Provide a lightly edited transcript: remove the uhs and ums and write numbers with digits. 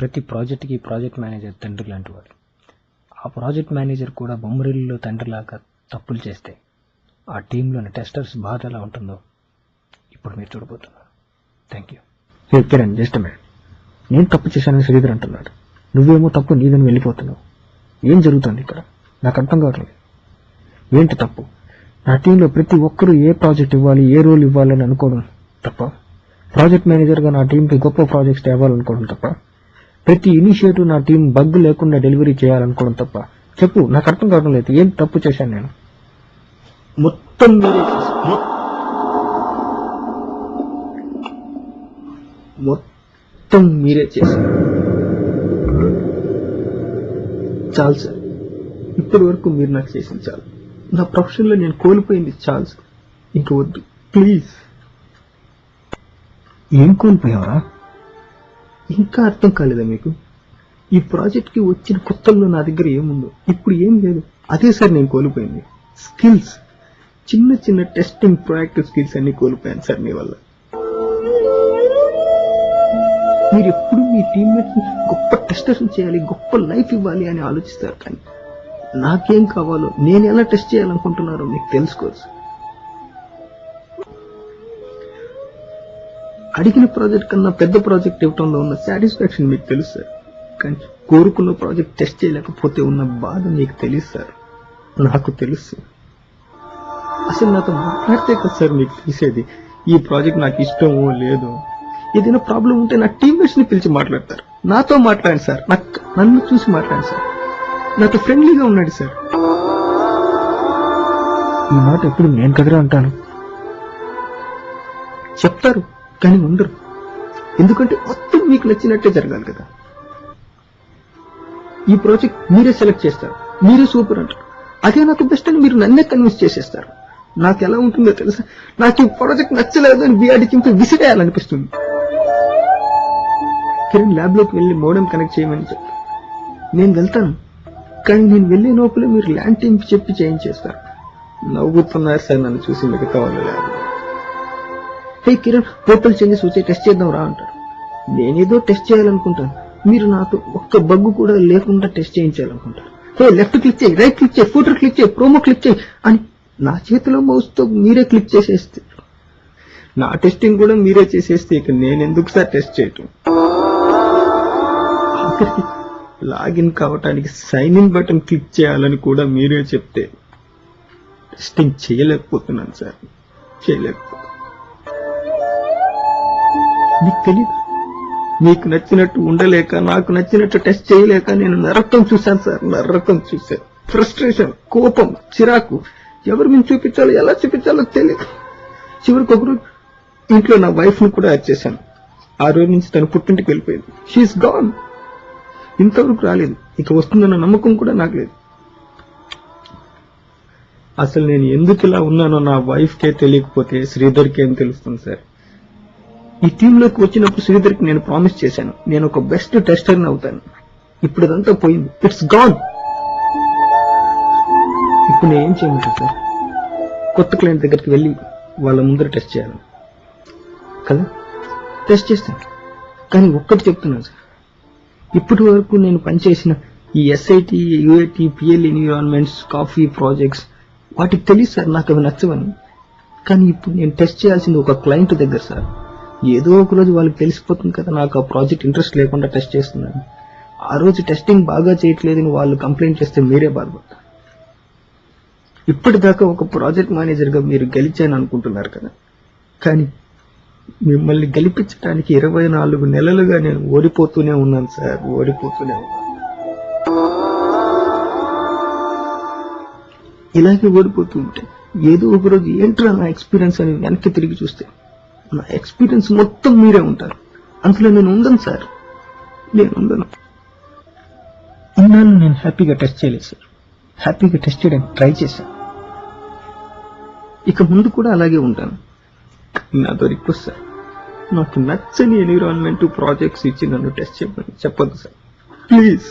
ప్రతి ప్రాజెక్ట్కి project manager తండ్రి లాంటి వాడు. ఆ ప్రాజెక్ట్ మేనేజర్ కూడా బొమ్మరిల్లులో తండ్రిలాగా తప్పులు చేస్తే ఆ టీంలోని టెస్టర్స్ బాధ ఎలా ఉంటుందో ఇప్పుడు మీరు చూడబోతున్నారు. Thank you. Kiran, just minute. నేను తప్పు చేశానని శ్రీధర్ అంటున్నాడు, నువ్వేమో తప్పు నీదని వెళ్ళిపోతున్నావు. ఏం జరుగుతుంది ఇక్కడ? నాకు అర్థం కావట్లేదు. ఏంటి తప్పు? నా టీంలో ప్రతి ఒక్కరూ ఏ ప్రాజెక్ట్ ఇవ్వాలి, ఏ రోల్ ఇవ్వాలని అనుకోవడం తప్ప? ప్రాజెక్ట్ మేనేజర్గా నా టీంకి గొప్ప ప్రాజెక్ట్స్ తేవాలనుకోవడం తప్ప? ప్రతి ఇనిషియేటివ్ నా టీం బగ్ లేకుండా డెలివరీ చేయాలనుకోవడం తప్ప? చెప్పు, నాకు అర్థం కావడం లేదు. ఏం తప్పు చేశాను నేను? మొత్తం మీరే చేశారు. మొత్తం మీరే చేశారు. చాలు సార్, ఇప్పటి వరకు మీరు నాకు చేసింది చాలు. నా ప్రొఫెషన్లో నేను కోల్పోయింది చాలు సార్, ఇంక వద్దు ప్లీజ్. ఏం కోల్పోయావరా? ఇంకా అర్థం కాలేదా మీకు? ఈ ప్రాజెక్ట్కి వచ్చిన కొత్తల్లో నా దగ్గర ఏముందో ఇప్పుడు ఏం లేదు. అదే సార్ నేను కోల్పోయింది. స్కిల్స్, చిన్న చిన్న టెస్టింగ్ ప్రొయాక్టివ్ స్కిల్స్ అన్ని కోల్పోయాను సార్ మీ వల్ల. మీరు ఎప్పుడు మీ టీమ్మేట్స్ గొప్ప టెస్టర్స్ చేయాలి, గొప్ప లైఫ్ ఇవ్వాలి అని ఆలోచిస్తారు, కానీ నాకేం కావాలో, నేను ఎలా టెస్ట్ చేయాలనుకుంటున్నారో మీకు తెలుసుకోవచ్చు. అడిగిన ప్రాజెక్ట్ కన్నా పెద్ద ప్రాజెక్ట్ ఇవ్వడంలో ఉన్న సాటిస్ఫాక్షన్ మీకు తెలుసు సార్, కానీ కోరుకున్న ప్రాజెక్ట్ టెస్ట్ చేయలేకపోతే ఉన్న బాధ మీకు తెలుసు సార్, నాకు తెలుసు. అసలు నాతో మాట్లాడితే కదా సార్ మీకు తెలిసేది ఈ ప్రాజెక్ట్ నాకు ఇష్టమో లేదో. ఏదైనా ప్రాబ్లం ఉంటే నా టీమ్మేట్స్ ని పిలిచి మాట్లాడతారు. నాతో మాట్లాడండి సార్, నన్ను చూసి మాట్లాడండి సార్, నాతో ఫ్రెండ్లీగా ఉన్నాడు సార్. ఈ మాట ఎప్పుడు నేను కదరా అంటాను. చెప్తారు కానీ ఉండరు, ఎందుకంటే మొత్తం మీకు నచ్చినట్టే జరగాలి కదా. ఈ ప్రాజెక్ట్ మీరే సెలెక్ట్ చేస్తారు, మీరే సూపర్ అంటారు, అదే నాకు బెస్ట్ అని మీరు నన్నే కన్విన్స్ చేసేస్తారు. నాకు ఎలా ఉంటుందో తెలుసా, నాకు ఈ ప్రాజెక్ట్ నచ్చలేదు అని బిఆర్డి చింపి విసిరేయాలనిపిస్తుంది. కిరణ్ ల్యాబ్ లోకి వెళ్ళి మోడెం కనెక్ట్ చేయమని చెప్తాను. నేను వెళ్తాను, కానీ నేను వెళ్లే లోపలే మీరు ల్యాండ్ టీమ్ చెప్పి చేయించేస్తారు. నవ్వుతున్నారు సార్ నన్ను చూసి మిగతా వాళ్ళు. ల్యాబ్ హే కిరణ్, పోర్టల్ చేంజెస్ వచ్చి టెస్ట్ చేద్దాం రా అంటారు. నేనేదో టెస్ట్ చేయాలనుకుంటాను, మీరు నాతో ఒక్క బగ్గు కూడా లేకుండా టెస్ట్ చేయించాలనుకుంటారు. హే లెఫ్ట్ క్లిక్ చేయి, రైట్ క్లిక్ చేయి, ఫూటర్ క్లిక్ చేయి, ప్రోమో క్లిక్ చేయి అని నా చేతిలో మౌస్తో మీరే క్లిక్ చేసేస్తే, నా టెస్టింగ్ కూడా మీరే చేసేస్తే ఇక నేను ఎందుకు సార్ టెస్ట్ చేయటం? ఆఖరికి లాగిన్ కావటానికి సైన్ ఇన్ బటన్ క్లిక్ చేయాలని కూడా మీరే చెప్తే టెస్టింగ్ చేయలేకపోతున్నాను సార్, చేయలేకపోతున్నాను. మీకు తెలీదు, మీకు నచ్చినట్టు ఉండలేక, నాకు నచ్చినట్టు టెస్ట్ చేయలేక నేను నరకం చూశాను సార్, నరకం చూశాను. ఫ్రస్ట్రేషన్, కోపం, చిరాకు, ఎవరి మీద చూపించాలో, ఎలా చూపించాలో తెలియదు. చివరికి ఒకరోజు ఇంట్లో నా వైఫ్ ను కూడా యాడ్ చేశాను. ఆ రోజు నుంచి తను పుట్టింటికి వెళ్ళిపోయింది. She is gone. ఇంతవరకు రాలేదు, ఇక వస్తుందన్న నమ్మకం కూడా నాకు లేదు. అసలు నేను ఎందుకు ఇలా ఉన్నానో నా వైఫ్ కే తెలియకపోతే శ్రీధర్కి ఏం తెలుస్తుంది సార్? ఈ టీంలోకి వచ్చినప్పుడు శ్రీధర్కి నేను ప్రామిస్ చేశాను, నేను ఒక బెస్ట్ టెస్టర్ని అవుతాను. ఇప్పుడు అదంతా పోయింది, ఇట్స్ గాన్. ఇప్పుడు నేను ఏం చేయమంటాను సార్? కొత్త క్లయింట్ దగ్గరికి వెళ్ళి వాళ్ళ ముందర టెస్ట్ చేయాలి కదా? టెస్ట్ చేస్తాను, కానీ ఒక్కటి చెప్తున్నాను సార్, ఇప్పటి వరకు నేను పనిచేసిన ఈ SIT, UIT, PL environments, coffee projects వాటికి తెలియదు సార్ నాకు అవి నచ్చవని. కానీ ఇప్పుడు నేను టెస్ట్ చేయాల్సింది ఒక క్లయింట్ దగ్గర సార్. ఏదో ఒక రోజు వాళ్ళకి తెలిసిపోతుంది కదా నాకు ఆ ప్రాజెక్ట్ ఇంట్రెస్ట్ లేకుండా టెస్ట్ చేస్తున్నాను. ఆ రోజు టెస్టింగ్ బాగా చేయట్లేదని వాళ్ళు కంప్లైంట్ చేస్తే మీరే బాధపడతారు. ఇప్పటిదాకా ఒక ప్రాజెక్ట్ మేనేజర్గా మీరు గెలిచాను అనుకుంటున్నారు కదా, కానీ మిమ్మల్ని గెలిపించడానికి 24 నెలలుగా నేను ఓడిపోతూనే ఉన్నాను సార్, ఓడిపోతూనే ఉన్నాను. ఇలాగే ఓడిపోతూ ఉంటే ఏదో ఒక రోజు ఏంట్రా నా ఎక్స్పీరియన్స్ అని వెనక్కి తిరిగి చూస్తే నా ఎక్స్పీరియన్స్ మొత్తం మీరే ఉంటారు. అందులో నేను ఉండను సార్, నేను ఉండను. ఇన్నాళ్ళు నేను హ్యాపీగా టెస్ట్ చేయలేదు సార్, హ్యాపీగా టెస్ట్ చేయడానికి ట్రై చేశాను. ఇక ముందు కూడా అలాగే ఉంటాను. నాతో రిక్వెస్ట్ సార్, నాకు నచ్చని ఎన్విరాన్మెంట్ ప్రాజెక్ట్స్ ఇచ్చి నన్ను టెస్ట్ చేయమని చెప్పొద్దు సార్, ప్లీజ్.